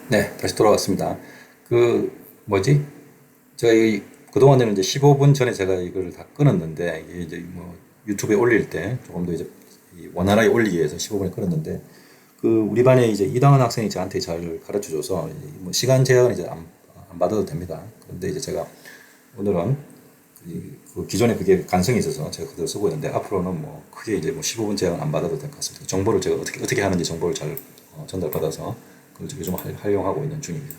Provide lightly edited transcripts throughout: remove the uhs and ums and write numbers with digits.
네, 다시 돌아왔습니다. 그, 뭐지? 제가 그동안에는 이제 15분 전에 제가 이걸 다 끊었는데, 이게 이제 뭐 유튜브에 올릴 때 조금 더 이제 원활하게 올리기 위해서 15분에 끊었는데, 우리 반에 이제 이당한 학생이 저한테 잘 가르쳐 줘서, 뭐 시간 제한은 이제 안 받아도 됩니다. 그런데 이제 제가 오늘은 그 기존에 그게 간성이 있어서 제가 그대로 쓰고 있는데, 앞으로는 뭐 크게 이제 뭐 15분 제한 안 받아도 될 것 같습니다. 정보를 제가 어떻게 하는지 정보를 잘 전달받아서 그걸 요즘 활용하고 있는 중입니다.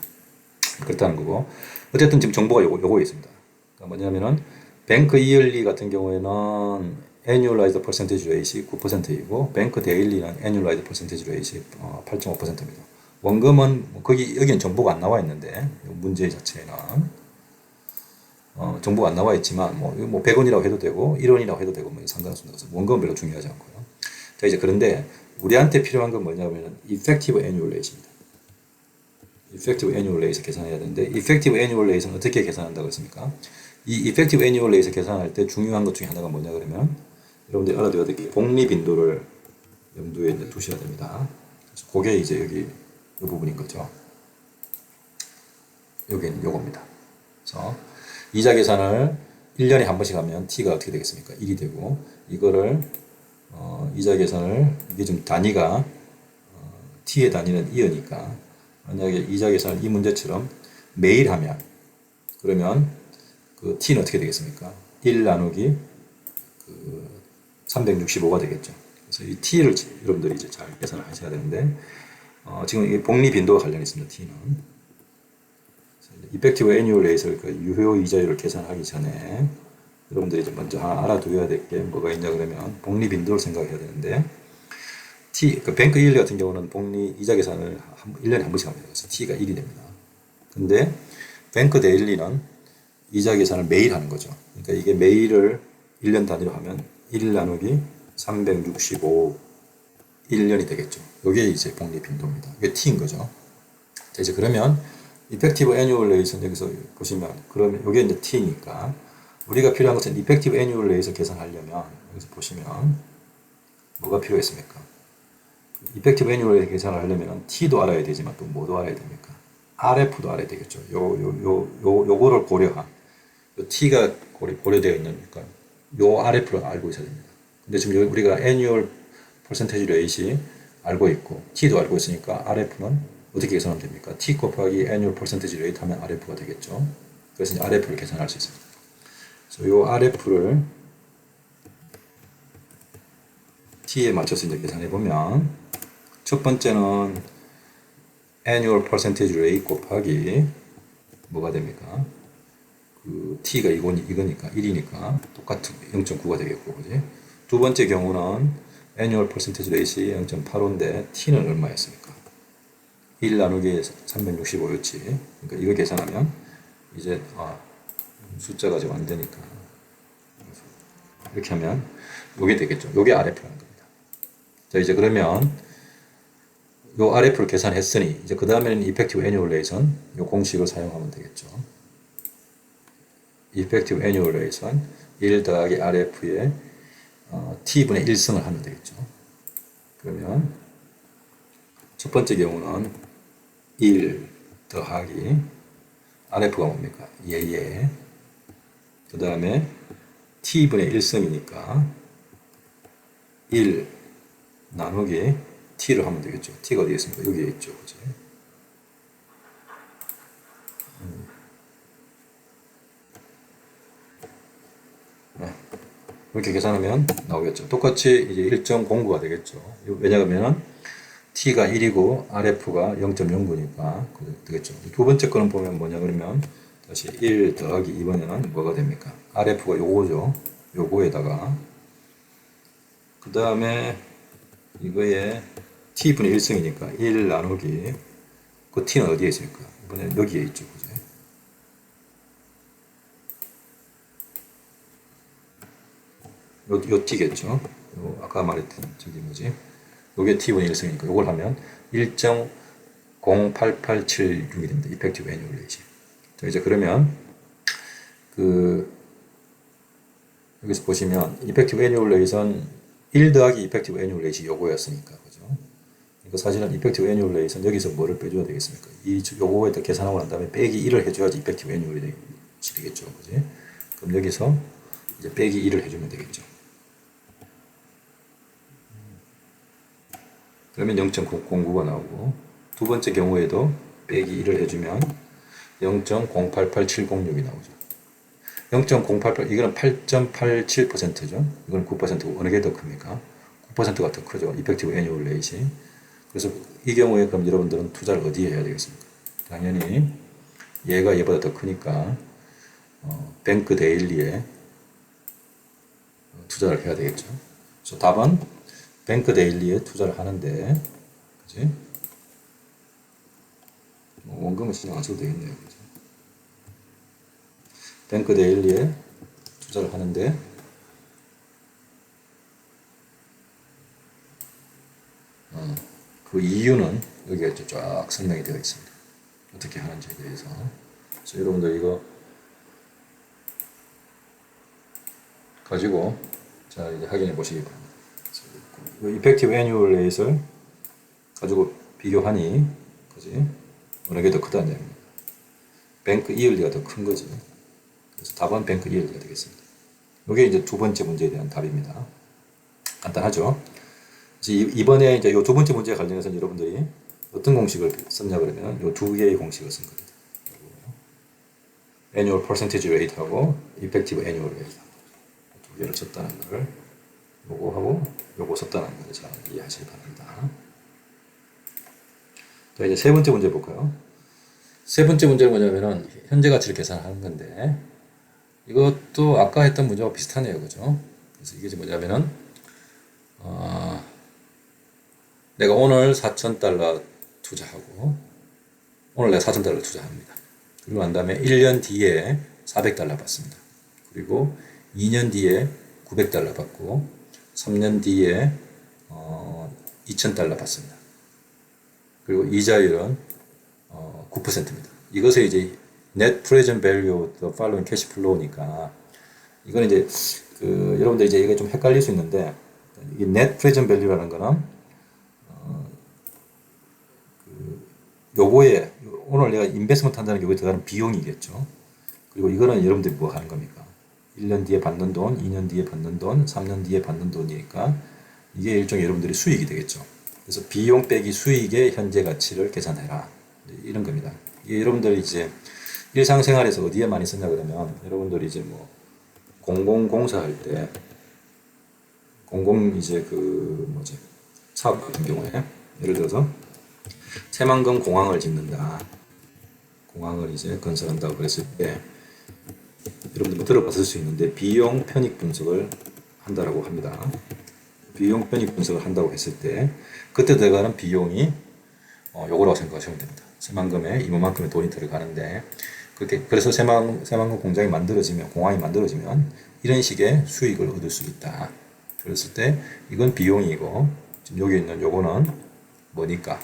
그렇다는 거고. 어쨌든 지금 정보가 요거에 있습니다. 그러니까 뭐냐면은 뱅크 이얼리 같은 경우에는 annualized percentage rate이 9%이고 뱅크 데일리는 annualized percentage rate이 8.5%입니다. 원금은 뭐 거기 여기는 정보가 안 나와 있는데 문제 자체는 정보가 안 나와 있지만 뭐 100원이라고 해도 되고 1원이라고 해도 되고 뭐 상관없습니다. 그래서 원금은 별로 중요하지 않고요. 자 이제 그런데 우리한테 필요한 건 뭐냐면은 effective annual rate입니다. effective annual rate에서 계산해야 되는데 effective annual rate는 어떻게 계산한다고 했습니까? 이 effective annual rate에서 계산할 때 중요한 것 중에 하나가 뭐냐 그러면 여러분들이 알아둬야 될 게 복리 빈도를 염두에 이제 두셔야 됩니다. 그래서 그게 이제 여기 이 부분인 거죠. 여기는 요겁니다. 그래서 이자 계산을 1년에 한 번씩 하면 t가 어떻게 되겠습니까? 1이 되고 이거를 이자 계산을 이게 좀 단위가 t의 단위는 이어니까 만약에 이자 계산을 이 문제처럼 매일 하면 그러면 그 t는 어떻게 되겠습니까? 1 나누기 365가 되겠죠. 그래서 이 t를 여러분들이 이제 잘 계산을 하셔야 되는데 지금 이 복리 빈도와 관련이 있습니다. t는 이펙티브 애뉴얼 레이트를 그 유효 이자율을 계산하기 전에 여러분들이 이제 먼저 하나 알아두어야 될 게 뭐가 있냐 그러면 복리 빈도를 생각해야 되는데 그 뱅크 이율 같은 경우는 복리 이자 계산을 1년에 한 번씩 합니다. 그래서 t가 1이 됩니다. 근데 뱅크 데일리는 이자 계산을 매일 하는 거죠. 그러니까 이게 매일을 1년 단위로 하면 1 나누기 365 1년이 되겠죠. 이게 이제 복리 빈도입니다. 이게 t인 거죠. 자, 이제 그러면 이펙티브 애뉴얼 레이션 여기서 보시면 그러면 이게 이제 t니까 우리가 필요한 것은 이펙티브 애뉴얼 레이션 계산하려면 여기서 보시면 뭐가 필요했습니까? 이펙티브 애뉴얼 계산을 하려면 t도 알아야 되지만 또 뭐도 알아야 됩니까? RF도 알아야 되겠죠. 요거를 고려한 요 t가 고려되어 있는 그러니까 요 RF를 알고 있어야 됩니다. 근데 지금 우리가 annual percentage rate이 알고 있고 t도 알고 있으니까 RF는 어떻게 계산하면 됩니까? t 곱하기 annual percentage rate 하면 RF가 되겠죠. 그래서 이제 RF를 계산할 수 있습니다. 그래서 요 RF를 t에 맞춰서 이제 계산해 보면 첫 번째는 annual percentage rate 곱하기 뭐가 됩니까? 그 t가 이거니까 1이니까 똑같은 0.9가 되겠고, 그지? 두 번째 경우는 annual percentage rate이 0.85인데 t는 얼마였습니까? 1 나누기 365였지. 그러니까 이거 계산하면 이제 숫자가 좀 안 되니까 이렇게 하면 요게 되겠죠. 요게 RF라는 겁니다. 자 이제 그러면 요 RF를 계산했으니 이제 그 다음에는 effective annual ration 요 공식을 사용하면 되겠죠. effective annual ration 1 더하기 RF에 t분의 1승을 하면 되겠죠. 그러면 첫 번째 경우는 1 더하기 RF가 뭡니까? 예예. 그 다음에 t분의 1승이니까 1 나누기 t를 하면 되겠죠. t가 어디에 있습니까? 여기에 있죠. 그치? 네. 이렇게 계산하면 나오겠죠. 똑같이 이제 1.09가 되겠죠. 왜냐하면 t가 1이고 rf가 0.09니까 되겠죠. 두 번째 거는 보면 뭐냐 그러면 다시 1 더하기 이번에는 뭐가 됩니까? rf가 요거죠. 요거에다가 그 다음에 이거에 t분의 1승이니까 1 나누기 그 t는 어디에 있습니까? 이번에 여기에 있죠. 그죠? 요 t겠죠. 요 아까 말했던 저기 뭐지? 요게 t분의 1승이니까 요걸 하면 1.08876이 됩니다. 이펙티브 애뉴얼 레이지. 자, 이제 그러면 여기서 보시면 이펙티브 애뉴얼 레이션 1 더하기 이펙티브 애뉴얼 레이지 요거였으니까 그죠? 그러니까 사실은 이펙티브 애뉴얼 레이트는 여기서 뭐를 빼줘야 되겠습니까? 요거에다 계산하고 난 다음에 빼기 1을 해줘야지 이펙티브 애뉴얼 레이트 되겠죠. 그지? 그럼 여기서 이제 빼기 1을 해주면 되겠죠. 그러면 0.09가 나오고, 두 번째 경우에도 빼기 1을 해주면 0.088706이 나오죠. 0.088, 이거는 8.87%죠. 이건 9%고, 어느 게 더 큽니까? 9%가 더 크죠. 이펙티브 애뉴얼 레이트. 그래서 이 경우에 그럼 여러분들은 투자를 어디에 해야 되겠습니까? 당연히 얘가 얘보다 더 크니까 뱅크 데일리에 투자를 해야 되겠죠. 그래서 답은 뱅크 데일리에 투자를 하는데, 그지? 원금은 신경 안 써도 되겠네요. 그지? 뱅크 데일리에 투자를 하는데, 그 이유는 여기에 쫙 설명이 되어 있습니다. 어떻게 하는지에 대해서. 그래서 여러분들 이거 가지고 자 이제 확인해 보시기 바랍니다. 이펙티브 애뉴얼 레이트를 가지고 비교하니, 그지? 어느 게 더 크다는 얘기입니다. 뱅크 이을리가 더 큰 거지. 그래서 답은 뱅크 이을리가 되겠습니다. 이게 이제 두 번째 문제에 대한 답입니다. 간단하죠? 이번에 이제 이 두 번째 문제에 관련해서 여러분들이 어떤 공식을 썼냐 그러면 이 두 개의 공식을 쓴 겁니다. annual percentage rate하고 effective annual rate 두 개를 썼다는 걸 요거하고 요거 썼다는 걸 잘 이해하시기 바랍니다. 자, 이제 세 번째 문제 볼까요? 세 번째 문제는 뭐냐면은 현재 가치를 계산하는 건데, 이것도 아까 했던 문제와 비슷하네요. 그죠? 그래서 이게 뭐냐면은 내가 오늘 4,000달러 투자하고, 오늘 내가 4,000달러 투자합니다. 그리고 난 다음에 1년 뒤에 400달러 받습니다. 그리고 2년 뒤에 900달러 받고, 3년 뒤에 2,000달러 받습니다. 그리고 이자율은 9%입니다. 이것을 이제 Net Present Value of the Following Cash Flow니까, 이거는 이제 여러분들 이제 이게 좀 헷갈릴 수 있는데, 이 Net Present Value라는 거는 요거에 오늘 내가 인베스트먼트 한다는 게 요거에 들어가는 비용이겠죠. 그리고 이거는 여러분들이 뭐 하는 겁니까? 1년 뒤에 받는 돈, 2년 뒤에 받는 돈, 3년 뒤에 받는 돈이니까 이게 일종의 여러분들이 수익이 되겠죠. 그래서 비용 빼기 수익의 현재 가치를 계산해라. 이런 겁니다. 이게 여러분들이 이제 일상생활에서 어디에 많이 쓰냐 그러면, 여러분들이 이제 뭐 공공공사 할 때, 이제 사업 같은 경우에 예를 들어서 새만금 공항을 짓는다. 공항을 이제 건설한다고 그랬을 때, 여러분들 뭐 들어봤을 수 있는데 비용 편익 분석을 한다라고 합니다. 비용 편익 분석을 한다고 했을 때 그때 들어가는 비용이 요거라고 생각하시면 됩니다. 새만금에 이만큼의 돈이 들어가는데, 그래서 새만금 공장이 만들어지면, 공항이 만들어지면 이런 식의 수익을 얻을 수 있다. 그랬을 때 이건 비용이고, 지금 여기 있는 요거는 뭐니까?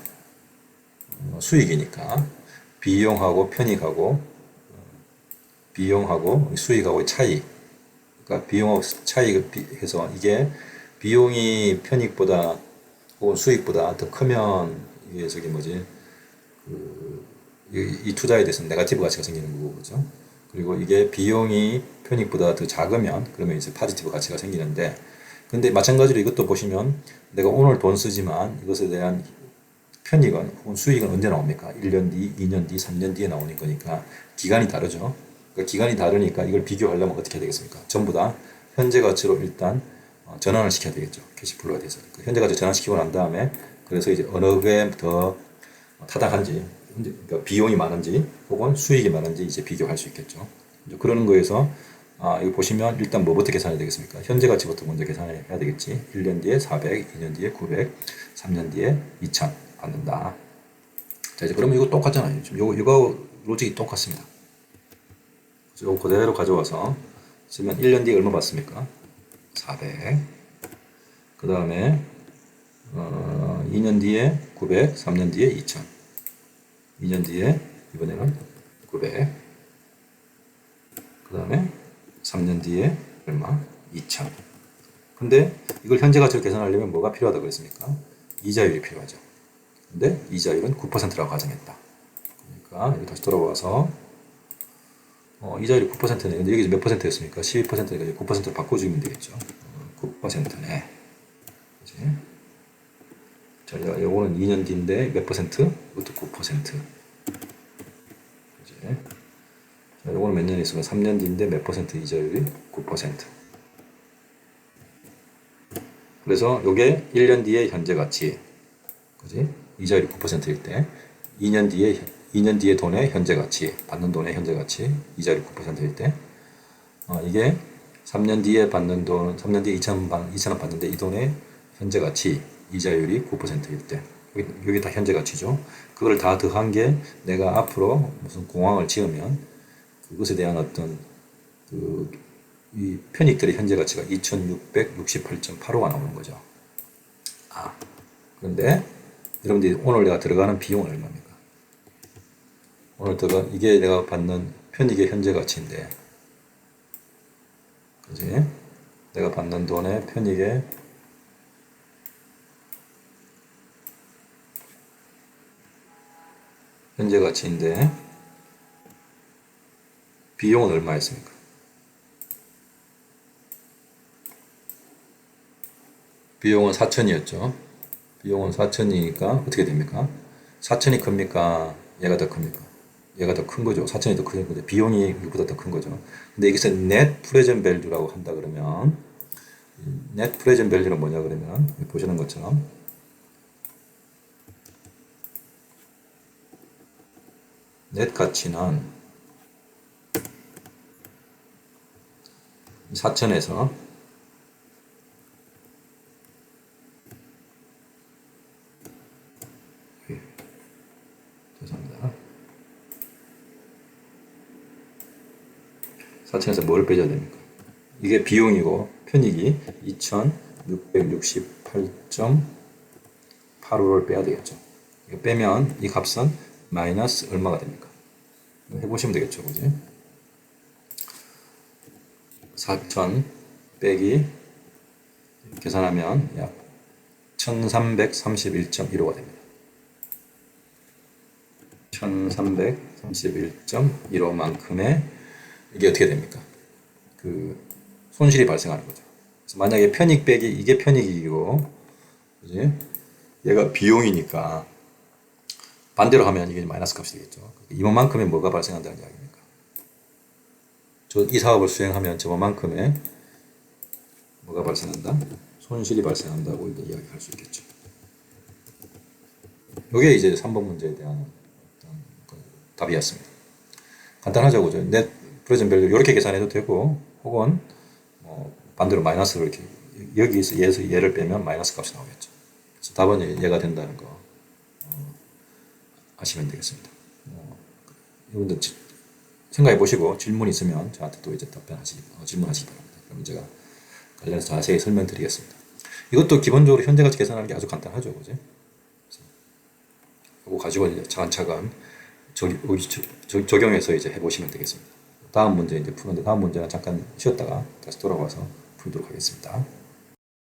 수익이니까 비용하고 편익하고 수익하고의 차이, 그러니까 비용하고 차이를 해서 이게 비용이 편익보다 혹은 수익보다 더 크면 이게 이 투자에 대해서 네거티브 가치가 생기는 거고, 그죠? 그리고 이게 비용이 편익보다 더 작으면 그러면 이제 포지티브 가치가 생기는데, 근데 마찬가지로 이것도 보시면 내가 오늘 돈 쓰지만 이것에 대한 편익은 혹은 수익은 언제 나옵니까? 1년 뒤, 2년 뒤, 3년 뒤에 나오는 거니까 기간이 다르죠. 그러니까 기간이 다르니까 이걸 비교하려면 어떻게 해야 되겠습니까? 전부 다 현재 가치로 일단 전환을 시켜야 되겠죠. 캐시플로우에 대해서. 현재 가치 전환시키고 난 다음에, 그래서 이제 어느 게 더 타당한지, 그러니까 비용이 많은지 혹은 수익이 많은지 이제 비교할 수 있겠죠. 그러는 거에서 이거 보시면 일단 뭐부터 계산해야 되겠습니까? 현재 가치부터 먼저 계산을 해야 되겠지. 1년 뒤에 400, 2년 뒤에 900, 3년 뒤에 2000 받는다. 자, 이제 그러면 이거 똑같잖아요. 지금 이거 로직이 똑같습니다. 이거 그대로 가져와서 쓰면 1년 뒤에 얼마 받습니까? 400. 그 다음에 2년 뒤에 900, 3년 뒤에 2000. 2년 뒤에 이번에는 900. 그 다음에 3년 뒤에 얼마? 2000. 근데 이걸 현재 가치로 계산하려면 뭐가 필요하다고 그랬습니까? 이자율이 필요하죠. 근데 이자율은 9%라고 가정했다. 그러니까 여기 다시 돌아와서 이자율이 9%네. 근데 여기 몇 퍼센트였습니까? 12%니까 9%로 바꿔주면 되겠죠. 9%네. 그치? 자, 요거는 2년 뒤인데 몇 퍼센트? 이것도 9%. 그치? 자, 요거는 몇 년 있으면 3년 뒤인데 몇 퍼센트 이자율이? 9%. 그래서 요게 1년 뒤에 현재 가치. 그지? 이자율이 9%일 때 2년 뒤에 돈의 현재 가치, 받는 돈의 현재 가치, 이자율이 9%일 때 이게 3년 뒤에 받는 돈, 3년 뒤에 2천 원 받는데 이 돈의 현재 가치, 이자율이 9%일 때 여기 다 현재 가치죠. 그걸 다 더한 게 내가 앞으로 무슨 공항을 지으면 그것에 대한 어떤 이 편익들의 현재 가치가 2668.85가 나오는 거죠. 그런데 여러분들이 오늘 내가 들어가는 비용은 얼마입니까? 오늘 이게 내가 받는 편익의 현재 가치인데, 그지? 내가 받는 돈의 편익의 현재 가치인데, 비용은 얼마였습니까? 비용은 4천이었죠. 비용은 4천이니까 어떻게 됩니까? 4천이 큽니까? 얘가 더 큽니까? 얘가 더 큰 거죠. 4천이 더 큰 거죠. 비용이 이거보다 더 큰 거죠. 근데 여기서 net present value라고 한다 그러면 net present value는 뭐냐 그러면 보시는 것처럼 net 가치는 4천에서 죄송합니다. 4천에서 뭘 빼줘야 됩니까? 이게 비용이고 편익이 2668.85를 빼야 되겠죠. 이거 빼면 이 값은 마이너스 얼마가 됩니까? 해보시면 되겠죠. 그지? 4천 빼기 계산하면 약 1331.15가 됩니다. 1331.15만큼의 이게 어떻게 됩니까? 그 손실이 발생하는 거죠. 그래서 만약에 편익 빼기 이게 편익이고, 그지? 얘가 비용이니까 반대로 하면 이게 마이너스 값이 되겠죠. 이만큼의 뭐가 발생한다는 이야기입니까? 이 사업을 수행하면 저만큼의 뭐가 발생한다? 손실이 발생한다고 이야기할 수 있겠죠. 이게 이제 3번 문제에 대한 답이었습니다. 간단하죠, 그죠? 넷 프레젠 밸류 이렇게 계산해도 되고, 혹은 반대로 마이너스를 이렇게 여기서 얘를 빼면 마이너스 값이 나오겠죠. 그래서 답은 얘가 된다는 거 아시면 되겠습니다. 여러분들 생각해 보시고 질문 있으면 저한테 또 이제 질문하시기 바랍니다. 그럼 제가 관련해서 자세히 설명드리겠습니다. 이것도 기본적으로 현재가치 계산하는 게 아주 간단하죠, 그죠? 이거 가지고 이제 차근차근 적용해서 이제 해보시면 되겠습니다. 다음 문제 이제 푸는데 다음 문제는 잠깐 쉬었다가 다시 돌아와서 풀도록 하겠습니다.